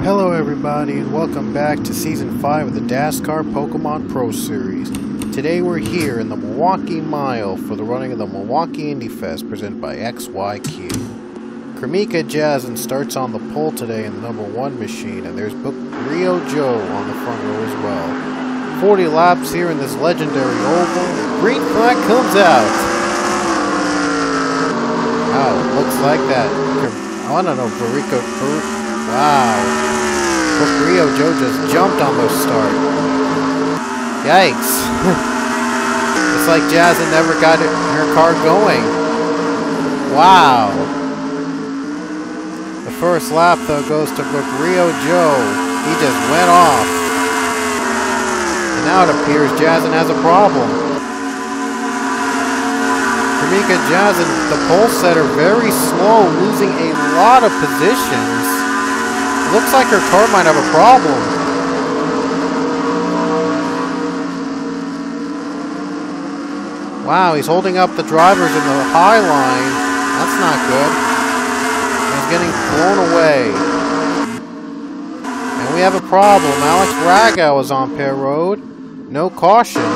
Hello everybody and welcome back to Season 5 of the DASCAR Pokemon Pro Series. Today we're here in the Milwaukee Mile for the running of the Milwaukee IndyFest presented by XYQ. Kremika Jazin starts on the pole today in the number 1 machine, and there's Book Rio Joe on the front row as well. 40 laps here in this legendary oval. Green flag comes out. Wow, looks like that. I don't know, wow. Book Rio Joe just jumped on the start. Yikes. It's like Jazin never got her car going. Wow. The first lap, though, goes to Book Rio Joe. He just went off. And now it appears Jazin has a problem. Kremika Jazin, the pole setter, very slow, losing a lot of positions. Looks like her car might have a problem. Wow, he's holding up the drivers in the high line. That's not good. He's getting blown away. And we have a problem. Alex Ragow is on pit road. No caution.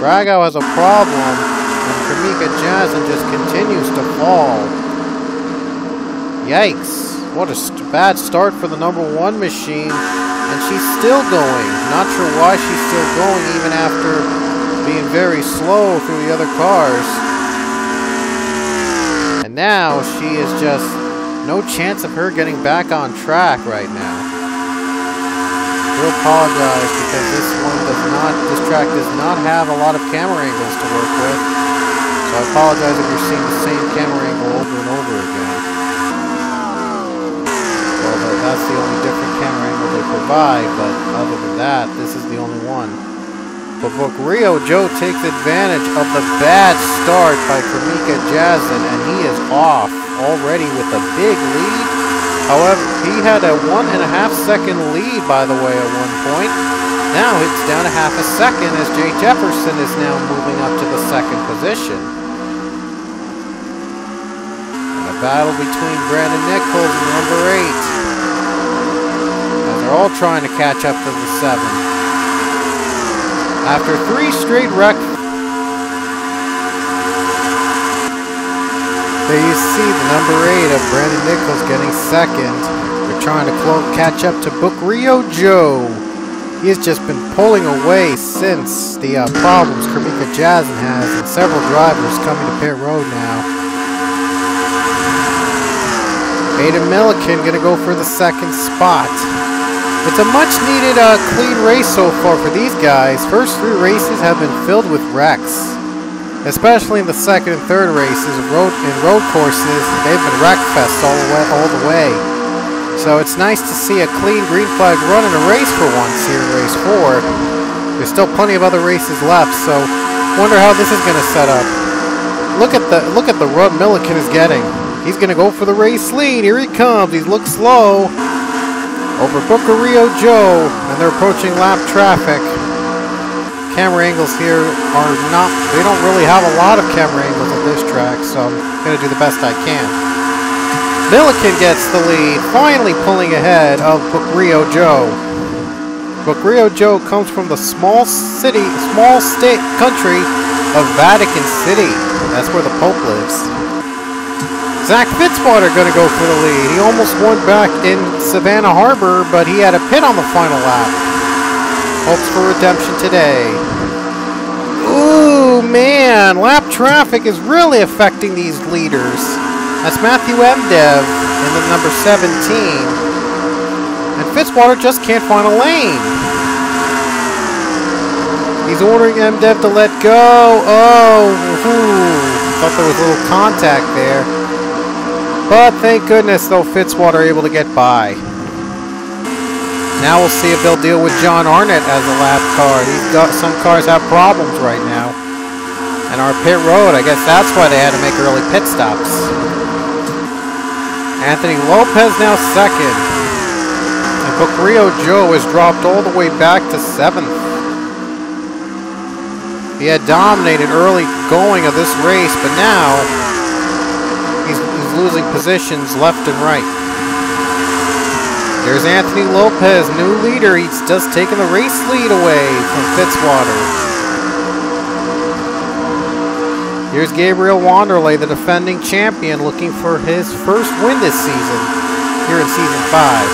Ragow has a problem, and Kremika Jazin just continues to fall. Yikes. What a bad start for the number 1 machine, and she's still going. Not sure why she's still going even after being very slow through the other cars. And now she is just no chance of her getting back on track right now. I do apologize because this track does not have a lot of camera angles to work with. So I apologize if you're seeing the same camera angle over and over again. That's the only different camera angle they provide, but other than that, this is the only one. But Book Rio Joe takes advantage of the bad start by Kremika Jazin, and he is off already with a big lead. However, he had a 1.5 second lead, by the way, at one point. Now it's down to half a second as Jay Jefferson is now moving up to the 2nd position. And a battle between Brandon Nichols and number 8. They're all trying to catch up to the 7. After 3 straight wrecks, there you see the number 8 of Brandon Nichols getting 2nd. They're trying to catch up to Book Rio Joe. He has just been pulling away since the problems Kremika Jazin has, and several drivers coming to pit road now. Aiden Milliken going to go for the 2nd spot. It's a much-needed clean race so far for these guys. First 3 races have been filled with wrecks, especially in the 2nd and 3rd races. In road courses, they've been wreck fest all the way. So it's nice to see a clean green flag run in a race for once here in race 4. There's still plenty of other races left, so wonder how this is going to set up. Look at the run Milliken is getting. He's going to go for the race lead. Here he comes. He looks slow. Over Book Rio Joe, and they're approaching lap traffic. Camera angles here they don't really have a lot of camera angles at this track, so I'm going to do the best I can. Milliken gets the lead, finally pulling ahead of Book Rio Joe. Book Rio Joe comes from the small state country of Vatican City. That's where the Pope lives. Zach Fitzwater going to go for the lead. He almost won back in Savannah Harbor, but he had a pit on the final lap. Hopes for redemption today. Ooh, man. Lap traffic is really affecting these leaders. That's Matthew Mdev in the number 17. And Fitzwater just can't find a lane. He's ordering Mdev to let go. Oh, thought there was a little contact there. But thank goodness, though, Fitzwater able to get by. Now we'll see if they'll deal with John Arnott as a lap car. Some cars have problems right now. And our pit road, I guess that's why they had to make early pit stops. Anthony Lopez now 2nd. And Book Rio Joe has dropped all the way back to 7th. He had dominated early going of this race, but now he's losing positions left and right. There's Anthony Lopez, new leader. He's just taking the race lead away from Fitzwater. Here's Gabriel Wanderley, the defending champion, looking for his first win this season, here in Season 5.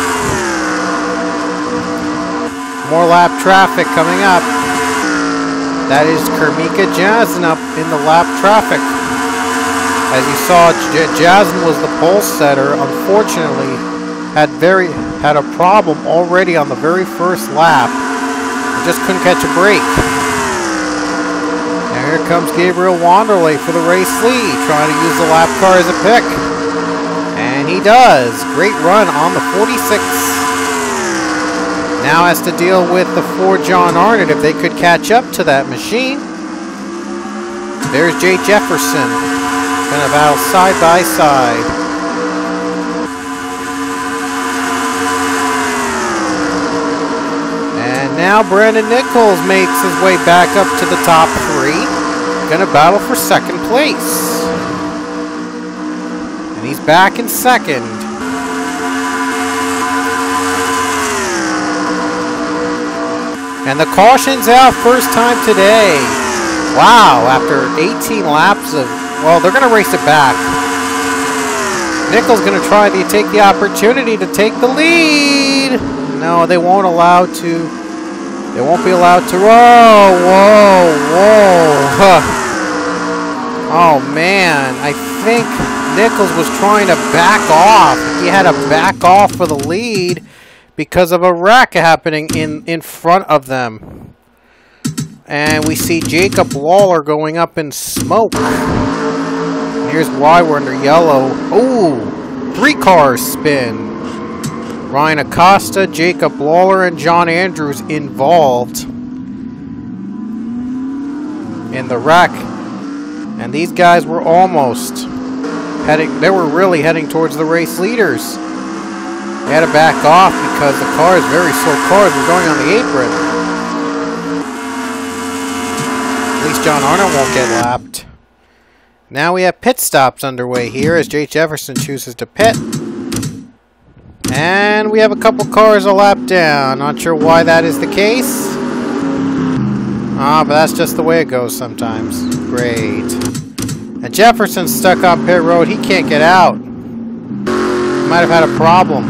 More lap traffic coming up. That is Kermika Jasn up in the lap traffic. As you saw, Jasn was the pole setter. Unfortunately, had a problem already on the very first lap. He just couldn't catch a break. And here comes Gabriel Wanderley for the race lead, trying to use the lap car as a pick. And he does. Great run on the 46. Now has to deal with the Ford John Arnott if they could catch up to that machine. There's Jay Jefferson. Going to battle side by side. And now Brandon Nichols makes his way back up to the top 3. Going to battle for second place. And he's back in second. And the caution's out first time today. Wow, after 18 laps of... Well, they're going to race it back. Nichols going to try to take the opportunity to take the lead. No, they won't allow to. They won't be allowed to. Whoa, whoa, whoa. Huh. Oh, man. I think Nichols was trying to back off. He had to back off for the lead because of a wreck happening in front of them. And we see Jacob Lawler going up in smoke. Here's why we're under yellow. Ooh, 3 cars spin. Ryan Acosta, Jacob Lawler, and John Andrews involved in the wreck. And these guys were almost heading, they were really heading towards the race leaders. They had to back off because the cars, very slow cars, were going on the apron. At least John Arnott won't get lapped. Now we have pit stops underway here as Jay Jefferson chooses to pit. And we have a couple cars a lap down. Not sure why that is the case. But that's just the way it goes sometimes. Great. And Jefferson's stuck on pit road. He can't get out. He might have had a problem.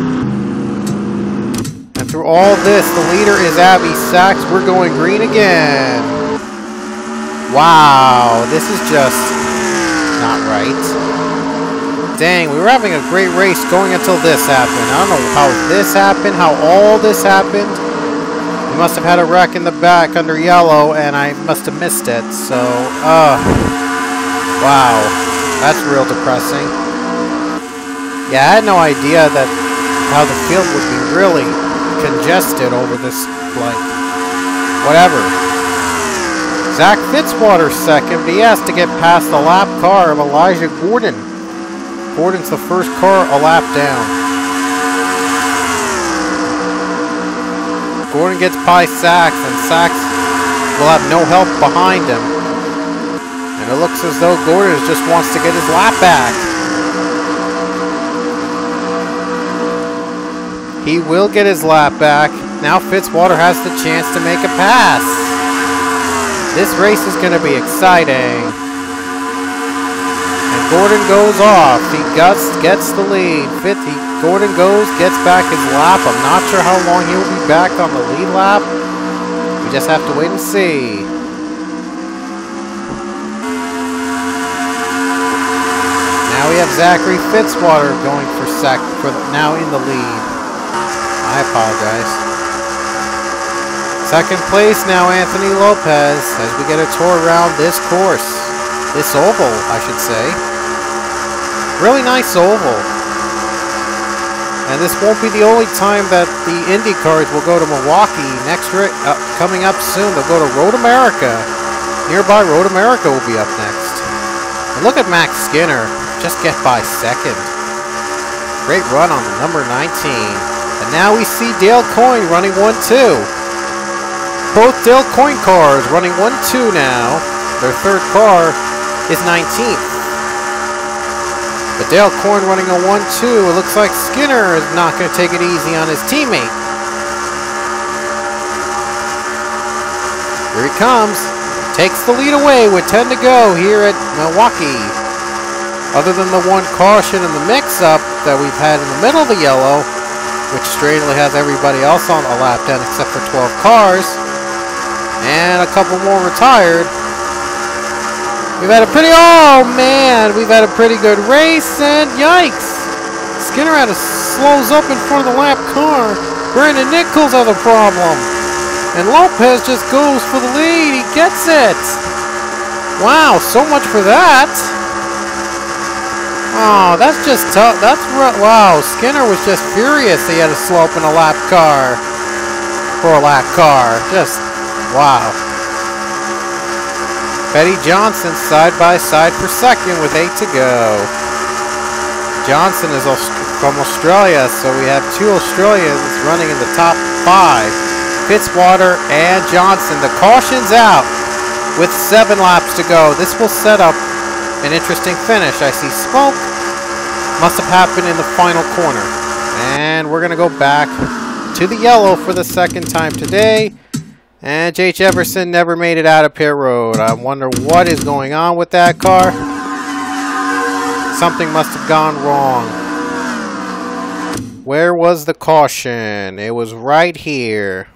And through all this, the leader is Abby Sachs. We're going green again. Wow, this is just not right. Dang, we were having a great race going until this happened. I don't know how this happened, how all this happened. We must have had a wreck in the back under yellow, and I must have missed it. So, wow, that's real depressing. Yeah, I had no idea that how the field would be really congested over this, like, whatever. Zach Fitzwater second, but he has to get past the lap car of Elijah Gordon. Gordon's the first car a lap down. Gordon gets by Sachs, and Sachs will have no help behind him. And it looks as though Gordon just wants to get his lap back. He will get his lap back. Now Fitzwater has the chance to make a pass. This race is going to be exciting. And Gordon goes off. He gets the lead. Gordon gets back his lap. I'm not sure how long he will be back on the lead lap. We just have to wait and see. Now we have Zachary Fitzwater going now in the lead. I apologize. Second place now, Anthony Lopez, as we get a tour around this course. This oval, I should say. Really nice oval. And this won't be the only time that the Indy cars will go to Milwaukee. Coming up soon, they'll go to Road America. Nearby Road America will be up next. And look at Max Skinner, just get by second. Great run on the number 19. And now we see Dale Coyne running 1-2. Both Dale Coyne cars running 1-2 now. Their third car is 19th. But Dale Corn running a 1-2. It looks like Skinner is not going to take it easy on his teammate. Here he comes. Takes the lead away with 10 to go here at Milwaukee. Other than the one caution and the mix-up that we've had in the middle of the yellow, which strangely has everybody else on a lap down except for 12 cars, and a couple more retired. We've had a pretty, oh man, we've had a pretty good race, and yikes! Skinner slows up in front of the lap car. Brandon Nichols has a problem. And Lopez just goes for the lead. He gets it. Wow, so much for that. Oh, that's just tough. Wow, Skinner was just furious he had to slow up in a lap car. For a lap car. Just, wow. Petty Johnson side by side for second with 8 to go. Johnson is from Australia, so we have 2 Australians running in the top 5. Fitzwater and Johnson. The caution's out with 7 laps to go. This will set up an interesting finish. I see smoke. Must have happened in the final corner. And we're going to go back to the yellow for the second time today. And J.H. Everson never made it out of pit road. I wonder what is going on with that car. Something must have gone wrong. Where was the caution? It was right here.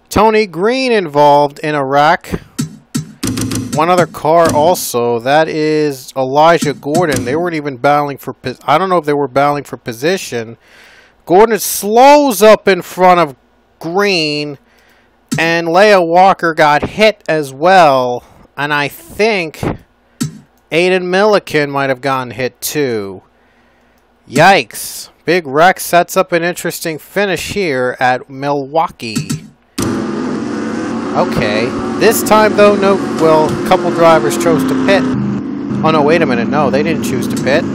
Tony Green involved in a wreck. One other car also. That is Elijah Gordon. They weren't even battling for... I don't know if they were battling for position. Gordon slows up in front of Green. And Leia Walker got hit as well. And I think Aiden Milliken might have gotten hit too. Yikes. Big wreck sets up an interesting finish here at Milwaukee. Okay, this time though, no, well, a couple drivers chose to pit. Oh no, wait a minute, no, they didn't choose to pit.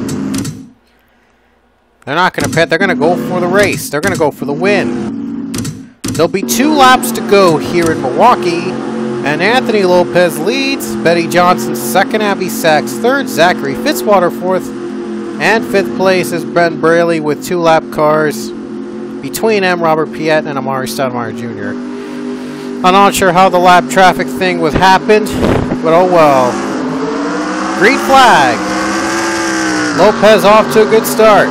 They're not going to pit, they're going to go for the race. They're going to go for the win. There'll be 2 laps to go here in Milwaukee, and Anthony Lopez leads. Betty Johnson 2nd, Abby Sachs 3rd, Zachary Fitzwater 4th, and 5th place is Ben Braley with 2 lap cars between M. Robert Piet and Amari Stoudemire Jr. I'm not sure how the lap traffic thing was happened, but oh well. Green flag. Lopez off to a good start.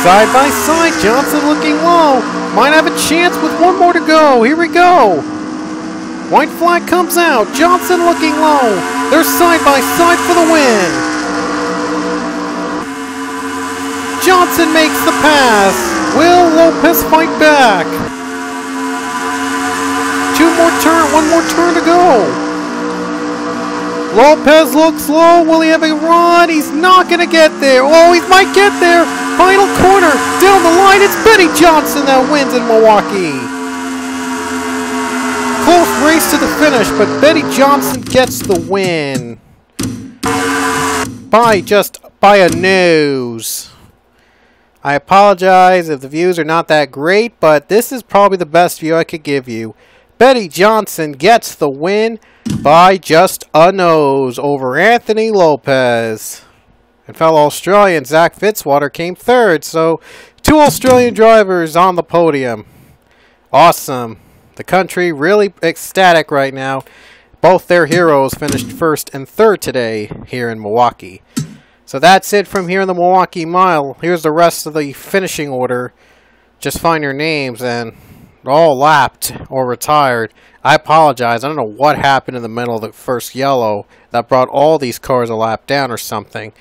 Side by side, Johnson looking low. Might have a chance with 1 more to go. Here we go. White flag comes out. Johnson looking low. They're side by side for the win. Johnson makes the pass. Will Lopez fight back? 1 more turn to go. Lopez looks low. Will he have a run? He's not going to get there. Oh, he might get there. Final corner. Down the line, it's Betty Johnson that wins in Milwaukee. Close race to the finish, but Betty Johnson gets the win. By a nose. I apologize if the views are not that great, but this is probably the best view I could give you. Betty Johnson gets the win by just a nose over Anthony Lopez. And fellow Australian Zach Fitzwater came 3rd, so 2 Australian drivers on the podium. Awesome. The country really ecstatic right now. Both their heroes finished 1st and 3rd today here in Milwaukee. So that's it from here in the Milwaukee Mile. Here's the rest of the finishing order. Just find your names, and they're all lapped or retired. I apologize. I don't know what happened in the middle of the first yellow that brought all these cars a lap down or something.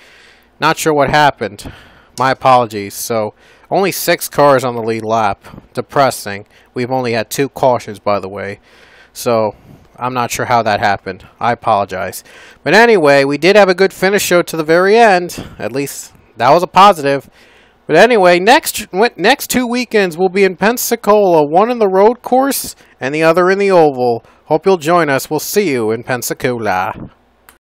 Not sure what happened. My apologies. So, only 6 cars on the lead lap. Depressing. We've only had 2 cautions, by the way. So, I'm not sure how that happened. I apologize. But anyway, we did have a good finish show to the very end. At least, that was a positive. But anyway, next 2 weekends will be in Pensacola. One in the road course and the other in the oval. Hope you'll join us. We'll see you in Pensacola.